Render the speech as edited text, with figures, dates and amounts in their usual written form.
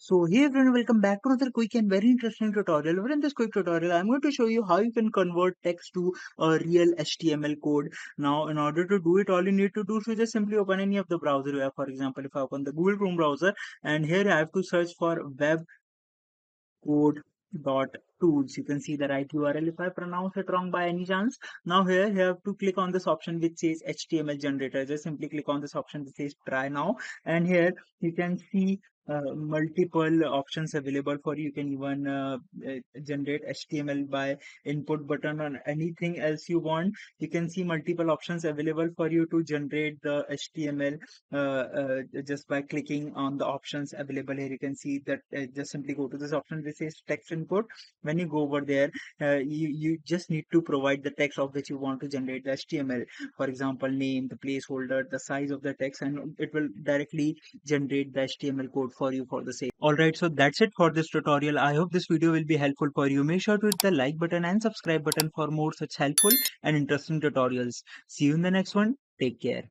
So hey everyone, welcome back to another quick and very interesting tutorial. Where in this quick tutorial, I'm going to show you how you can convert text to a real HTML code. Now, in order to do it, all you need to do is just simply open any of the browser you have. For example, if I open the Google Chrome browser, and here I have to search for web code.tools. You can see the right URL if I pronounce it wrong by any chance. Now here you have to click on this option which says HTML generator. Just simply click on this option which says try now, and here you can see multiple options available for you. You can even generate HTML by input button or anything else you want. You can see multiple options available for you to generate the HTML just by clicking on the options available here. You can see that just simply go to this option which says text input. When you go over there, you just need to provide the text of which you want to generate the HTML. For example, name, the placeholder, the size of the text, and it will directly generate the HTML code for you for the same. Alright, so that's it for this tutorial. I hope this video will be helpful for you. Make sure to hit the like button and subscribe button for more such helpful and interesting tutorials. See you in the next one. Take care.